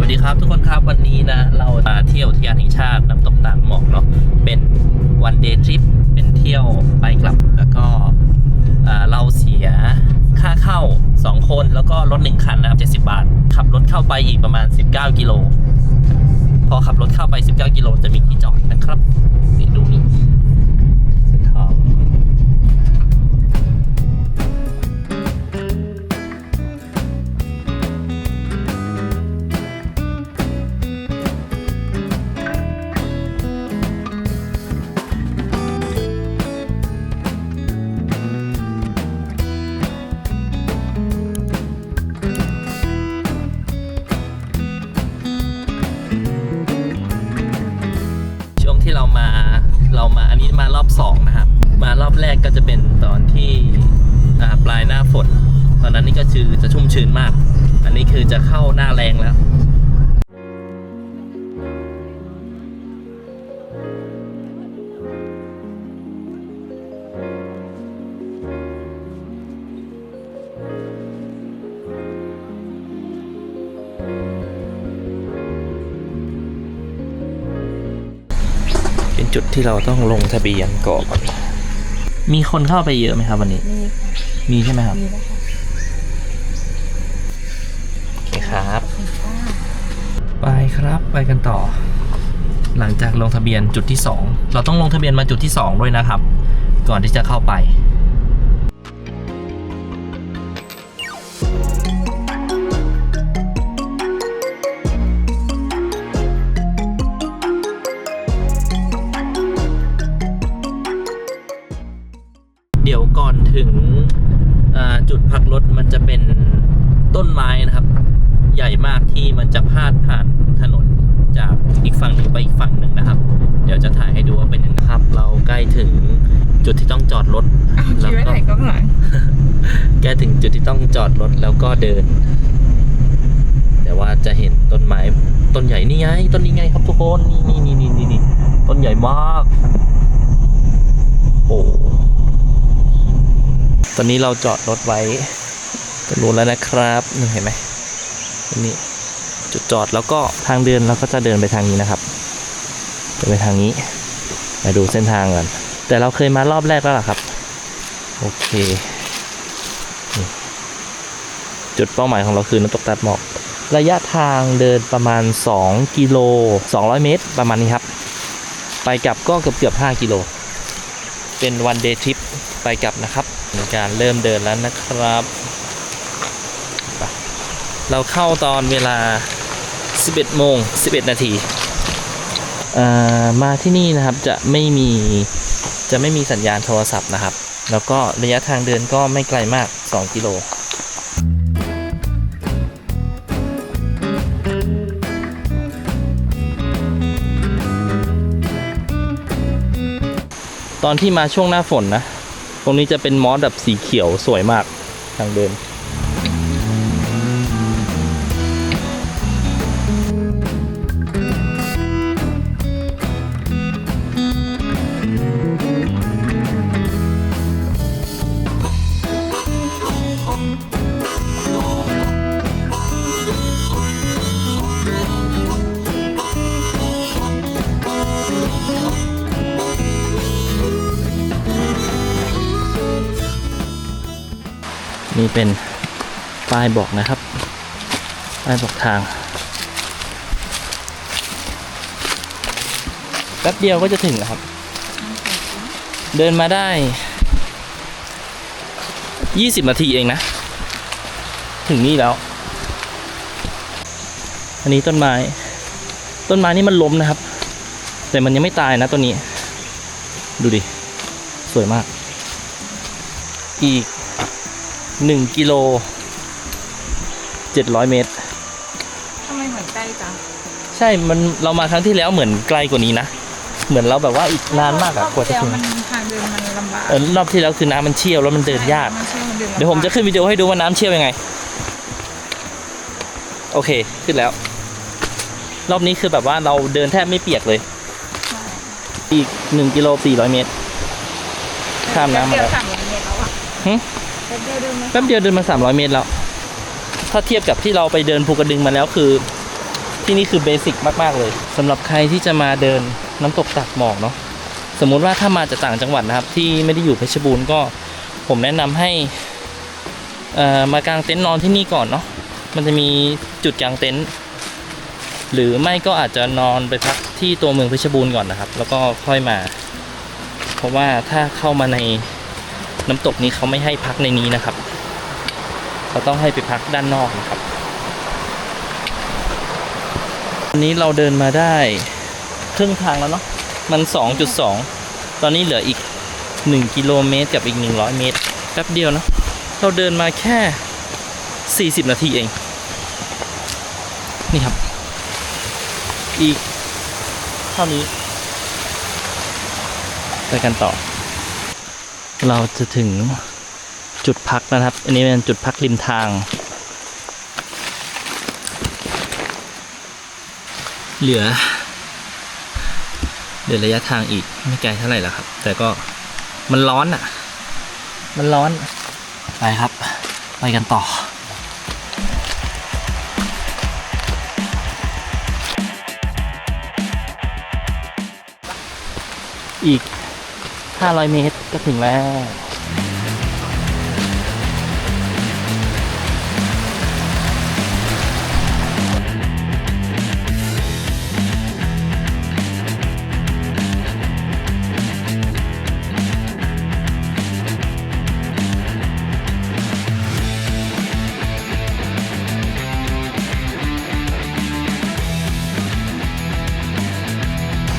วัสดีครับทุกคนครับวันนี้นะเรามาเที่ยวอุทยานแห่งชาติน้ำตกตาดหมอกเนาะเป็นวันเดย์ทริปเป็นเที่ยวไปกลับแล้วก็เราเสียค่าเข้า2คนแล้วก็รถ1คันนะครับ70 บาทขับรถเข้าไปอีกประมาณ19กิโลพอขับรถเข้าไป19กิโลจะมีที่จอดนะครับนี่ดูนี่เส้นทางที่เรามาอันนี้มารอบ2นะครับมารอบแรกก็จะเป็นตอนที่ปลายหน้าฝนตอนนั้นนี่ก็คือจะชุ่มชื้นมากอันนี้คือจะเข้าหน้าแรงแล้วเป็นจุดที่เราต้องลงทะเบียนก่อนมีคนเข้าไปเยอะไหมครับวันนี้มีใช่ไหมครับโอเคครับไปครับไปกันต่อหลังจากลงทะเบียนจุดที่2เราต้องลงทะเบียนมาจุดที่2ด้วยนะครับก่อนที่จะเข้าไปเดี๋ยวก่อนถึงจุดพักรถมันจะเป็นต้นไม้นะครับใหญ่มากที่มันจะพาดผ่านถนนจากอีกฝั่งหนึ่งไปอีกฝั่งหนึ่งนะครับเดี๋ยวจะถ่ายให้ดูว่าเป็นยังไงครับเราใกล้ถึงจุดที่ต้องจอดรถแล้วก็ใกล้ถึงจุดที่ต้องจอดรถแล้วก็เดินแต่ว่าจะเห็นต้นไม้ต้นใหญ่นี่ไงต้นนี้ไงครับทุกคนนี่ต้นใหญ่มากโอ้ตอนนี้เราจอดรถไว้ตรงนู้นแล้วนะครับนี่เห็นไหมนี่จุดจอดแล้วก็ทางเดินเราก็จะเดินไปทางนี้นะครับเดินไปทางนี้มาดูเส้นทางกันแต่เราเคยมารอบแรกแล้วล่ะครับโอเคจุดเป้าหมายของเราคือน้ำตกตาดหมอกระยะทางเดินประมาณ2กิโล200เมตรประมาณนี้ครับไปกลับก็เกือบ5กิโลเป็นวันเดย์ทริปไปกลับนะครับการเริ่มเดินแล้วนะครับเราเข้าตอนเวลา 11 โมง 11 นาทีมาที่นี่นะครับจะไม่มีสัญญาณโทรศัพท์นะครับแล้วก็ระยะทางเดินก็ไม่ไกลมาก2กิโลตอนที่มาช่วงหน้าฝนนะตรงนี้จะเป็นมอสแบบสีเขียวสวยมากทางเดินนี่เป็นป้ายบอกนะครับป้ายบอกทางแป๊บเดียวก็จะถึงแล้วครับเดินมาได้20 นาทีเองนะถึงนี่แล้วอันนี้ต้นไม้นี่มันล้มนะครับแต่มันยังไม่ตายนะต้นนี้ดูดิสวยมากอีก1กิโล700 เมตรทำไมเหมือนใกล้จังใช่เรามาครั้งที่แล้วเหมือนไกลกว่านี้นะเหมือนเราแบบว่าอีกนานมากอะกว่าจะถึงทางเดินมันลำบากรอบที่แล้วคือน้ำมันเชี่ยวแล้วมันเดินยากเดี๋ยวผมจะขึ้นวิดีโอให้ดูว่าน้ำเชี่ยวยังไงโอเคขึ้นแล้วรอบนี้คือแบบว่าเราเดินแทบไม่เปียกเลยอีก1กิโล400 เมตรข้ามน้ำมาแล้วแป๊บเดียวเดินมา300 เมตรแล้วถ้าเทียบกับที่เราไปเดินภูกระดึงมาแล้วคือ ที่นี่คือเบสิกมากๆเลยสำหรับใครที่จะมาเดินน้ำตกตาดหมอกเนาะสมมุติว่าถ้ามาจากต่างจังหวัดนะครับที่ไม่ได้อยู่เพชรบูรณ์ก็ผมแนะนำให้มากางเต็นท์นอนที่นี่ก่อนเนาะมันจะมีจุดกางเต็นท์หรือไม่ก็อาจจะนอนไปพักที่ตัวเมืองเพชรบูรณ์ก่อนนะครับแล้วก็ค่อยมาเพราะว่าถ้าเข้ามาในน้ำตกนี้เขาไม่ให้พักในนี้นะครับเขาต้องให้ไปพักด้านนอกนะครับวันนี้เราเดินมาได้ครึ่งทางแล้วเนาะมัน 2.2 ตอนนี้เหลืออีก1กิโลเมตรกับอีก100เมตรแป๊บเดียวเนาะเราเดินมาแค่40นาทีเองนี่ครับอีกเท่านี้ไปกันต่อเราจะถึงจุดพักนะครับอันนี้เป็นจุดพักริมทางเหลือระยะทางอีกไม่ไกลเท่าไหร่แล้วครับแต่ก็มันร้อนอ่ะมันร้อนไปครับไปกันต่ออีก500เมตรก็ถึงแล้ว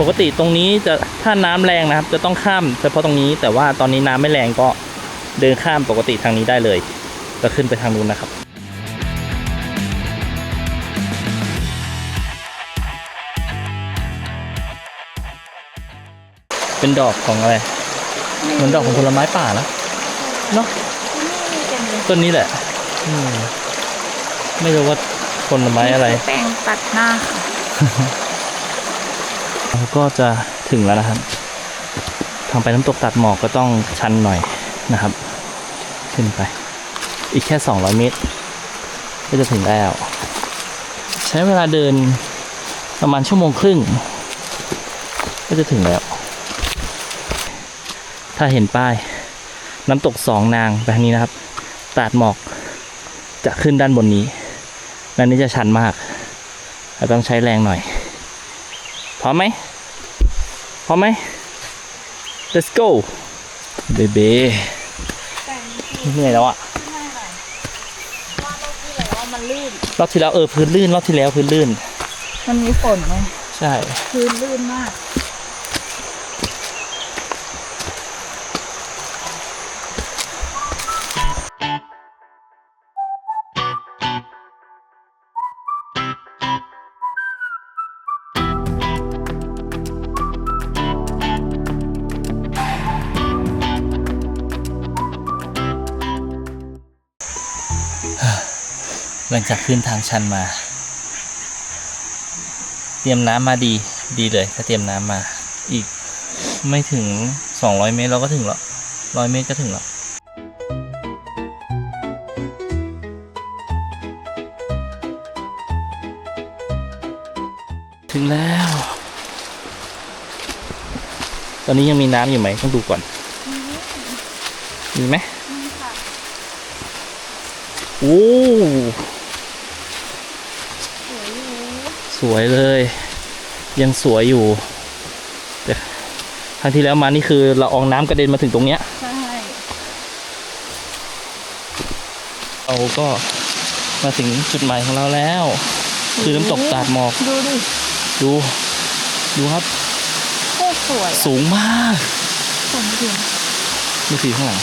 ปกติตรงนี้จะถ้าน้ำแรงนะครับจะต้องข้ามเฉพาะตรงนี้แต่ว่าตอนนี้น้ำไม่แรงก็เดินข้ามปกติทางนี้ได้เลยก็ขึ้นไปทางนู้นนะครับเป็นดอกของอะไรเหมือนดอกของผลไม้ป่านะเนาะต้นนี้แหละไม่รู้ว่าผลไม้อะไรแป้งตัดหน้าค่ะเราก็จะถึงแล้วนะครับทางไปน้ำตกตัดหมอกก็ต้องชันหน่อยนะครับขึ้นไปอีกแค่200เมตรก็จะถึงแล้วใช้เวลาเดินประมาณชั่วโมงครึ่งก็จะถึงแล้วถ้าเห็นป้ายน้ำตกสองนางแบบนี้นะครับตัดหมอกจะขึ้นด้านบนนี้ด้านนี้จะชันมากเราต้องใช้แรงหน่อยพร้อมไหมlet's go เบเบ้เหนื่อยแล้วอ่ะรอบที่แล้วพื้นลื่นรอบที่แล้วพื้นลื่นมันมีฝนไหมใช่พื้นลื่นมากหลังจากขึ้นทางชันมาเตรียมน้ำมาดีเลยถ้าเตรียมน้ำมาอีกไม่ถึง200เมตรเราก็ถึงแล้ว100เมตรก็ถึงแล้วถึงแล้วตอนนี้ยังมีน้ำอยู่ไหมต้องดูก่อนมีไหมโอ้สวยเลยยังสวยอยู่แต่ครั้งที่แล้วมานี่คือละอองน้ำกระเด็นมาถึงตรงเนี้ยใช่เราก็มาถึงจุดหมายของเราแล้วคือน้ำตกตาดหมอกดูดิดูครับโคตรสวยสูงมากสูงจริงดูสิข้างหลัง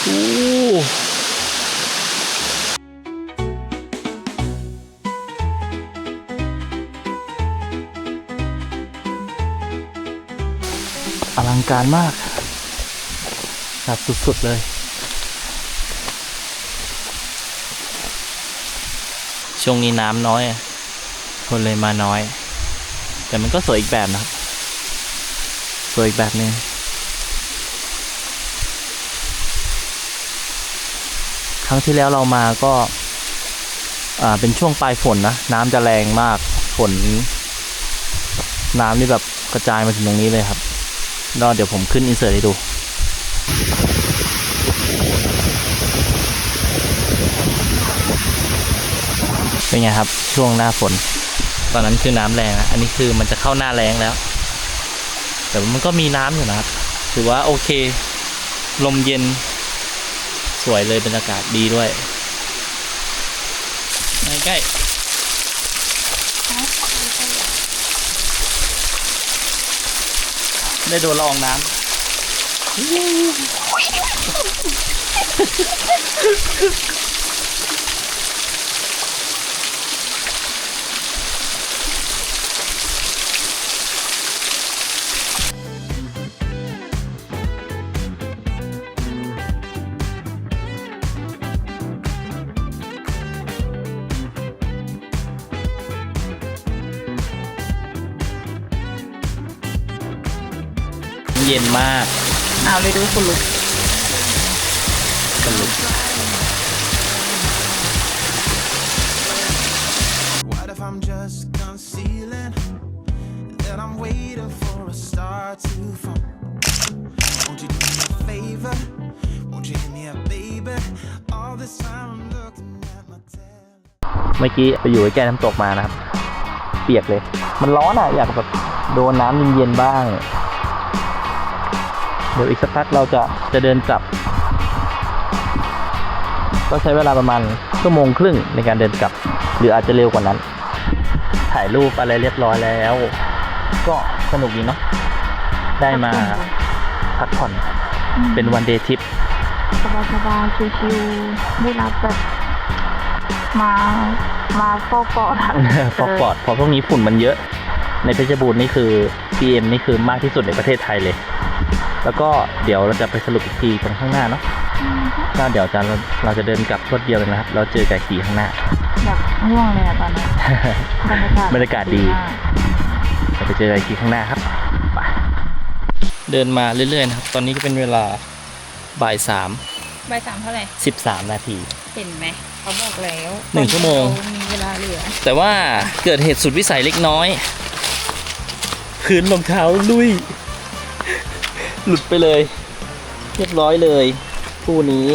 โอ้อลังการมากแบบสุดๆเลยช่วงนี้น้ำน้อยคนเลยมาน้อยแต่มันก็สวยอีกแบบนะครับสวยอีกแบบนึงครั้งที่แล้วเรามาก็ เป็นช่วงปลายฝนนะน้ำจะแรงมากฝนน้ำนี่แบบกระจายมาถึงตรงนี้เลยครับแล้วเดี๋ยวผมขึ้นอินเสิร์ตให้ดูเป็นไงครับช่วงหน้าฝนตอนนั้นคือน้ำแรงนะอันนี้คือมันจะเข้าหน้าแรงแล้วแต่มันก็มีน้ำอยู่นะครับถือว่าโอเคลมเย็นสวยเลยบรรยากาศดีด้วยใกล้ได้โดนละอองน้ำเย็นมาก เอาเลยดูคุณลุก What if I'm just concealing that I'm waiting for a star to fall? Won't you do me a favor? Won't you give me a baby? All this time I'm looking at my tail. เมื่อกี้ไปอยู่ใกล้น้ำตกมานะครับเปียกเลยมันร้อนอ่ะอยากแบบโดนน้ำเย็นๆบ้างเดี๋ยวอีกสักพักเราจะเดินกลับก็ใช้เวลาประมาณชั่วโมงครึ่งในการเดินกลับหรืออาจจะเร็วกว่านั้นถ่ายรูปอะไรเรียบร้อยแล้วก็สนุกดีเนาะได้มาพักผ่อนเป็นวันเดย์ทริป สบายๆชิวๆได้รับแบบมาฟอกปอด ฟอกปอดเพราะพวกนี้ฝุ่นมันเยอะในเพชรบูรณ์นี่คือ PM นี่คือมากที่สุดในประเทศไทยเลยแล้วก็เดี๋ยวเราจะไปสรุปอีกทีตรงข้างหน้าเนาะก็เดี๋ยวเราจะเดินกลับรถเดียวเลยนะครับเราเจอไก่ขี่ข้างหน้า แบบง่วงเลยอะตอนนี้บรรยากาศ ดีเราไปเจอไก่ขี่ข้างหน้าครับไปเดินมาเรื่อยๆนะครับตอนนี้ก็เป็นเวลาบ่าย3 บ่าย 3เท่าไหร่ 13 นาที เห็นไหมเขาบอกแล้ว 1 ชั่วโมง มีเวลาเหลือ แต่ว่าเกิดเหตุสุดวิสัยเล็กน้อยพื้นรองเท้าลุยหลุดไปเลยเรียบร้อยเลยคู่นี้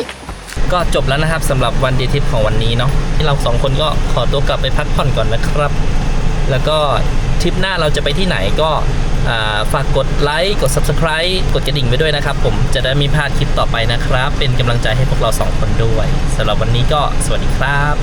ก็จบแล้วนะครับสำหรับวันเดย์ทริปของวันนี้เนาะที่เรา2คนก็ขอตัวกลับไปพักผ่อนก่อนนะครับแล้วก็ทริปหน้าเราจะไปที่ไหนก็ฝากกดไลค์กด Subscribe กดกระดิ่งไว้ด้วยนะครับผมจะได้ไม่พลาดคลิปต่อไปนะครับเป็นกำลังใจให้พวกเรา2คนด้วยสำหรับวันนี้ก็สวัสดีครับ